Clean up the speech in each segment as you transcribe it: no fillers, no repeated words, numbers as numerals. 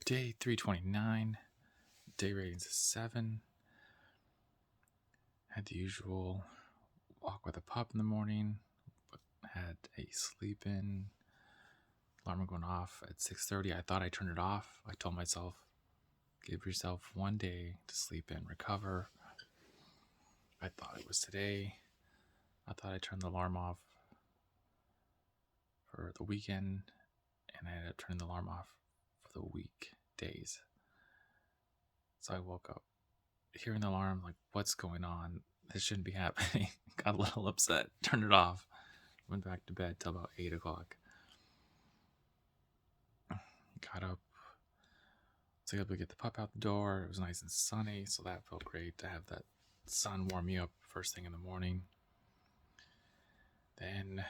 Day 329, day ratings is 7. Had the usual walk with a pup in the morning, but had a sleep in. Alarm going off at 6:30. I thought I turned it off. I told myself, give yourself one day to sleep in, recover. I thought it was today. I thought I turned the alarm off for the weekend, and I ended up turning the alarm off for the weekdays. So I woke up hearing the alarm, like, what's going on? This shouldn't be happening. Got a little upset, turned it off, went back to bed till about 8 o'clock. Got up, was able to get the pup out the door. It was nice and sunny, so that felt great to have that sun warm me up first thing in the morning. Then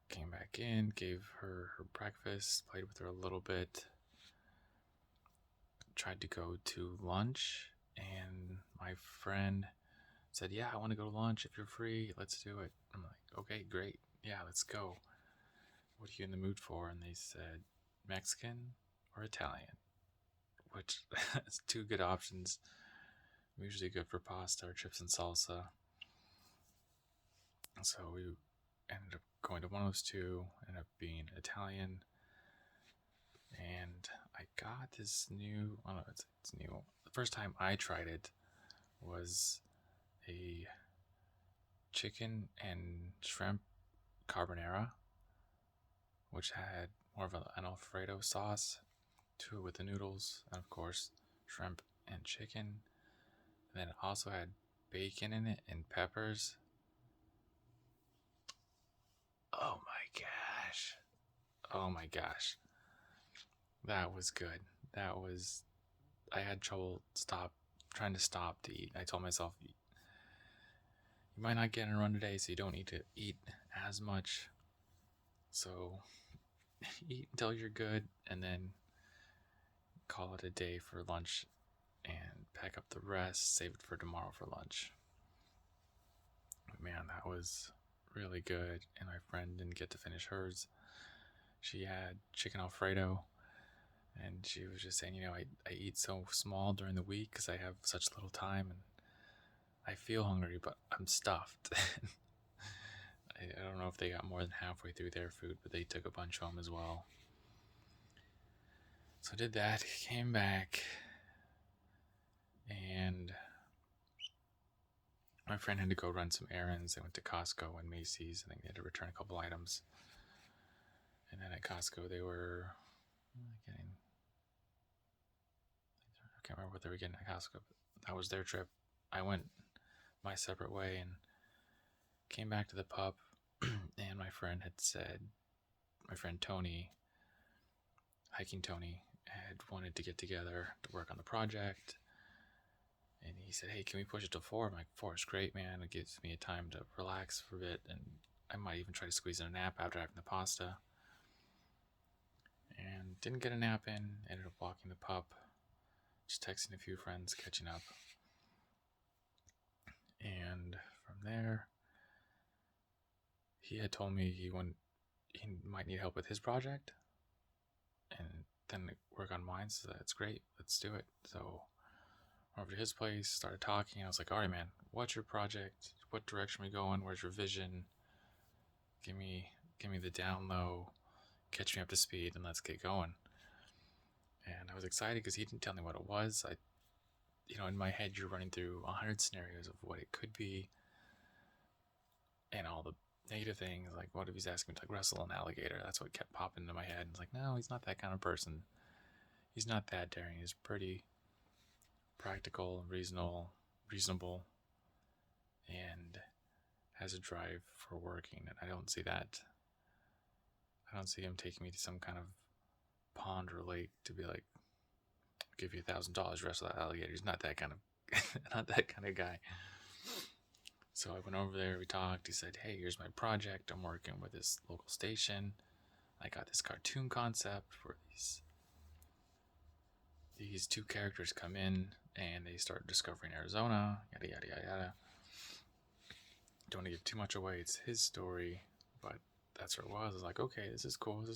came back in, gave her breakfast, played with her a little bit, tried to go to lunch, and my friend said, yeah, I want to go to lunch. If you're free, let's do it. I'm like, okay, great. Yeah, let's go. What are you in the mood for? And they said, Mexican or Italian, which is two good options. I'm usually good for pasta or chips and salsa. So we ended up going to one of those two, ended up being Italian. And I got this new, I don't know, it's new. The first time I tried it was a chicken and shrimp carbonara, which had more of an Alfredo sauce to it with the noodles, and of course, shrimp and chicken. And then it also had bacon in it and peppers. Oh my gosh. Oh my gosh. That was good. I had trouble trying to stop to eat. I told myself, you might not get in a run today, so you don't need to eat as much. So eat until you're good, and then call it a day for lunch and pack up the rest, save it for tomorrow for lunch. Man, that was really good, and my friend didn't get to finish hers. She had chicken Alfredo, and she was just saying, I eat so small during the week because I have such little time, and I feel hungry, but I'm stuffed. I don't know if they got more than halfway through their food, but they took a bunch home as well. So I did that, came back, and my friend had to go run some errands. They went to Costco and Macy's. I think they had to return a couple items. And then at Costco, they were getting, I can't remember what they were getting at Costco, but that was their trip. I went my separate way and came back to the pub. And my friend had said, my friend Tony, Hiking Tony, had wanted to get together to work on the project. And he said, hey, can we push it to 4? I'm like, 4 is great, man. It gives me a time to relax for a bit. And I might even try to squeeze in a nap after having the pasta. And didn't get a nap in. Ended up walking the pup. Just texting a few friends, catching up. And from there, he had told me he might need help with his project. And then work on mine. So that's great. Let's do it. So over to his place, started talking. I was like, all right, man, what's your project? What direction are we going? Where's your vision? Give me the down low, catch me up to speed, and let's get going. And I was excited because he didn't tell me what it was. In my head, you're running through 100 scenarios of what it could be, and all the negative things. Like, what if he's asking me to wrestle an alligator? That's what kept popping into my head. It's like, no, he's not that kind of person. He's not that daring. He's pretty practical, reasonable, and has a drive for working. And I don't see that. I don't see him taking me to some kind of pond or lake to be like, I'll give you $1,000, wrestle that alligator. He's not that kind of guy. So I went over there, we talked. He said, hey, here's my project. I'm working with this local station. I got this cartoon concept where these two characters come in and they start discovering Arizona, yada, yada, yada, yada. Don't want to give too much away. It's his story, but that's what it was. I was like, okay, this is cool. And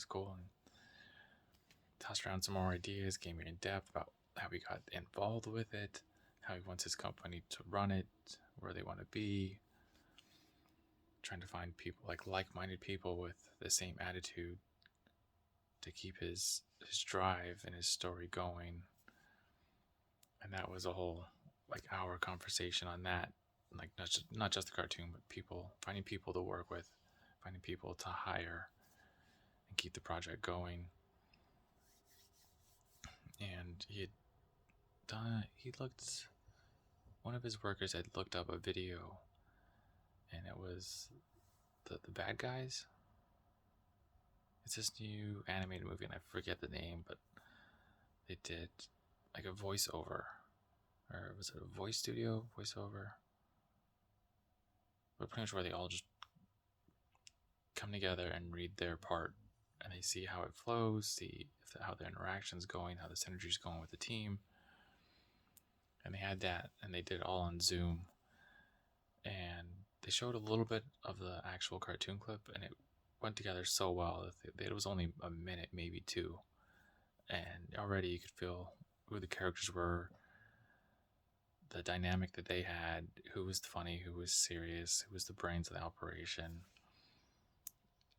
tossed around some more ideas, gave me in depth about how he got involved with it, how he wants his company to run it, where they want to be, trying to find people like-minded people with the same attitude to keep his drive and his story going. And that was a whole hour conversation on that, like not just the cartoon, but finding people to work with, finding people to hire and keep the project going. And one of his workers had looked up a video, and it was the bad guys. It's this new animated movie, and I forget the name, but they did like a voiceover, or was it a voiceover? But pretty much where they all just come together and read their part, and they see how it flows, see how their interaction's going, how the synergy's going with the team. And they had that, and they did it all on Zoom. And they showed a little bit of the actual cartoon clip, and it went together so well. It was only a minute, maybe two. And already you could feel who the characters were, the dynamic that they had, who was funny, who was serious, who was the brains of the operation.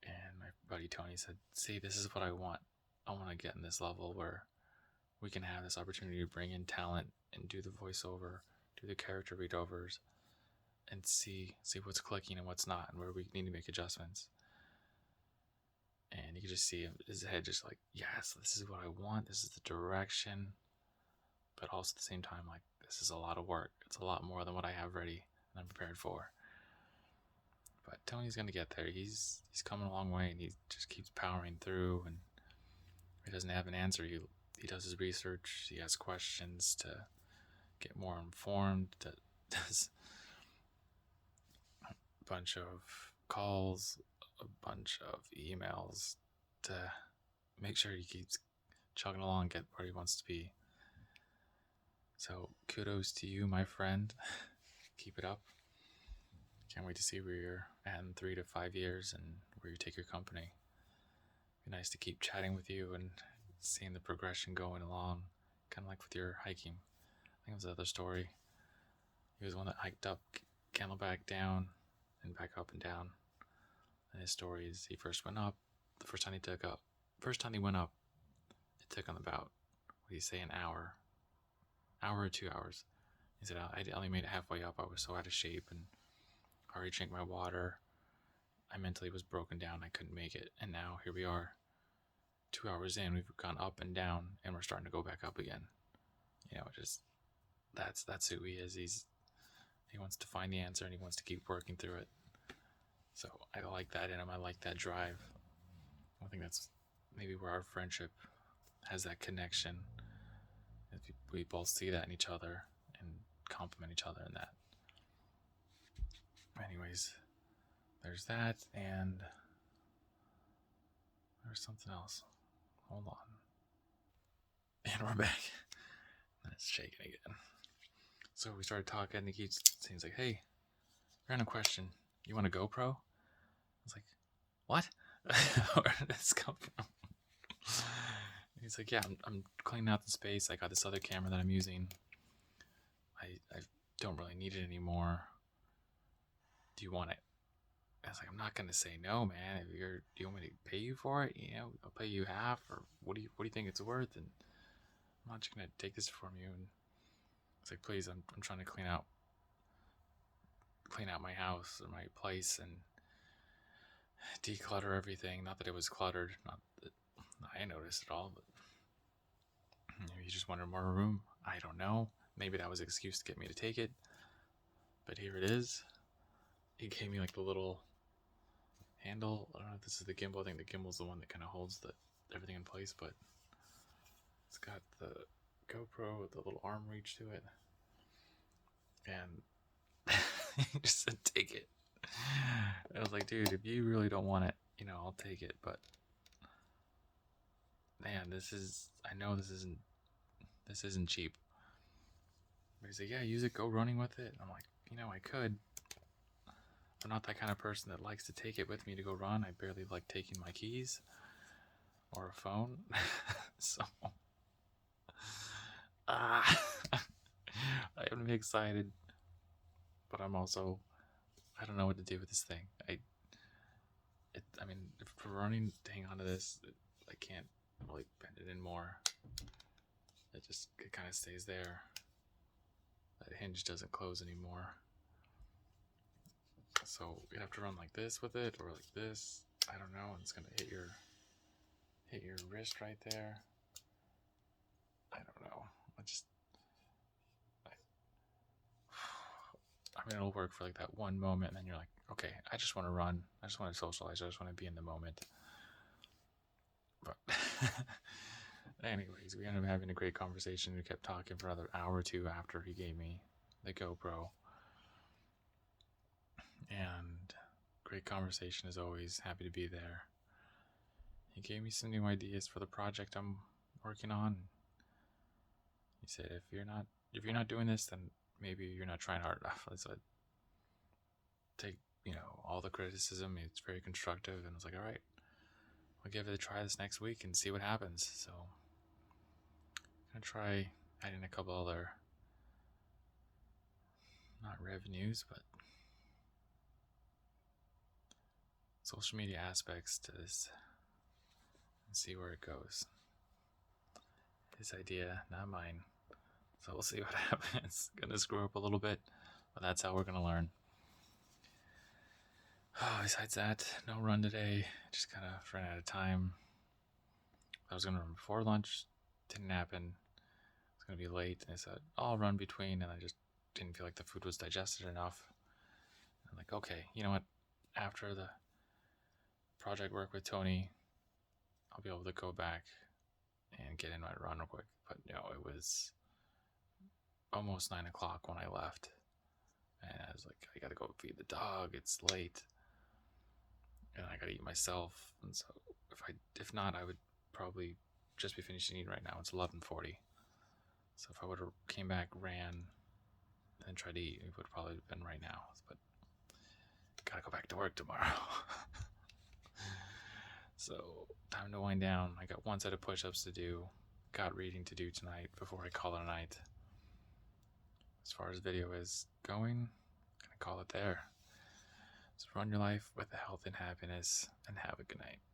And my buddy Tony said, see, this is what I want. I want to get in this level where we can have this opportunity to bring in talent and do the voiceover, do the character readovers, and see what's clicking and what's not, and where we need to make adjustments. And you could just see his head just like, yes, this is what I want, this is the direction. But also at the same time, like, this is a lot of work. It's a lot more than what I have ready and I'm prepared for. But Tony's gonna get there. He's coming a long way, and he just keeps powering through. And if he doesn't have an answer, he does his research. He asks questions to get more informed. Does a bunch of calls, a bunch of emails to make sure he keeps chugging along and get where he wants to be. So kudos to you, my friend. Keep it up. Can't wait to see where you're at in 3 to 5 years and where you take your company. Be nice to keep chatting with you and seeing the progression going along, kind of like with your hiking. I think it was the other story. He was one that hiked up Camelback down and back up and down. And his story is he first went up. The first time he went up, it took him about, what do you say, an hour or 2 hours. He said, I only made it halfway up. I was so out of shape and already drank my water. I mentally was broken down. I couldn't make it. And now here we are, 2 hours in. We've gone up and down, and we're starting to go back up again. Just that's who he is. He wants to find the answer, and he wants to keep working through it. So I like that in him. I like that drive. I think that's maybe where our friendship has that connection. We both see that in each other and compliment each other in that. Anyways, there's that, and there's something else. Hold on. And we're back. It's shaking again. So we started talking, and he keeps saying, like, hey, random question. You want a GoPro? I was like, what? Where did this come from? He's like, yeah, I'm cleaning out the space. I got this other camera that I'm using. I don't really need it anymore. Do you want it? I was like, I'm not gonna say no, man. Do you want me to pay you for it? I'll pay you half, or what do you think it's worth? And I'm not just gonna take this from you. And it's like, please, I'm trying to clean out my house or my place and declutter everything. Not that it was cluttered, not that I noticed at all, but maybe you just wanted more room. I don't know. Maybe that was an excuse to get me to take it. But here it is. He gave me like the little handle. I don't know if this is the gimbal. I think the gimbal's the one that kind of holds everything in place, but it's got the GoPro with the little arm reach to it. And he just said, take it. I was like, dude, if you really don't want it, I'll take it. But man, I know this isn't cheap. But he's like, yeah, use it, go running with it. I'm like, I could. I'm not that kind of person that likes to take it with me to go run. I barely like taking my keys or a phone. So, ah, I am excited, but I'm also, I don't know what to do with this thing. I mean, if we're running to hang onto this, I can't really bend it in more. It kind of stays there. That hinge doesn't close anymore. So you have to run like this with it, or like this. I don't know. It's gonna hit your wrist right there. I don't know. I, I mean, it'll work for like that one moment, and then you're like, okay, I just want to run. I just want to socialize. I just want to be in the moment. But anyways, we ended up having a great conversation. We kept talking for another hour or two after he gave me the GoPro. And great conversation as always. Happy to be there. He gave me some new ideas for the project I'm working on. He said, if you're not doing this, then maybe you're not trying hard enough. So I take all the criticism. It's very constructive, and I was like, all right, I'll give it a try this next week and see what happens. So I'm gonna try adding a couple other, not revenues, but social media aspects to this and see where it goes. His idea, not mine. So we'll see what happens. Gonna screw up a little bit, but that's how we're gonna learn. Oh, besides that, no run today. Just kind of ran out of time. I was gonna run before lunch, didn't happen. It's gonna be late, and I said I'll run between, and I just didn't feel like the food was digested enough. I'm like, okay, you know what? After the project work with Tony, I'll be able to go back and get in my run real quick. But no, it was almost 9 o'clock when I left, and I was like, I gotta go feed the dog. It's late, and I gotta eat myself. And so if not, I would probably just be finishing eating right now. It's 11:40. So if I would have came back, ran, then tried to eat, it would probably have been right now. But gotta go back to work tomorrow. So time to wind down. I got one set of push-ups to do. Got reading to do tonight before I call it a night. As far as video is going, I'm gonna call it there. So run your life with health and happiness, and have a good night.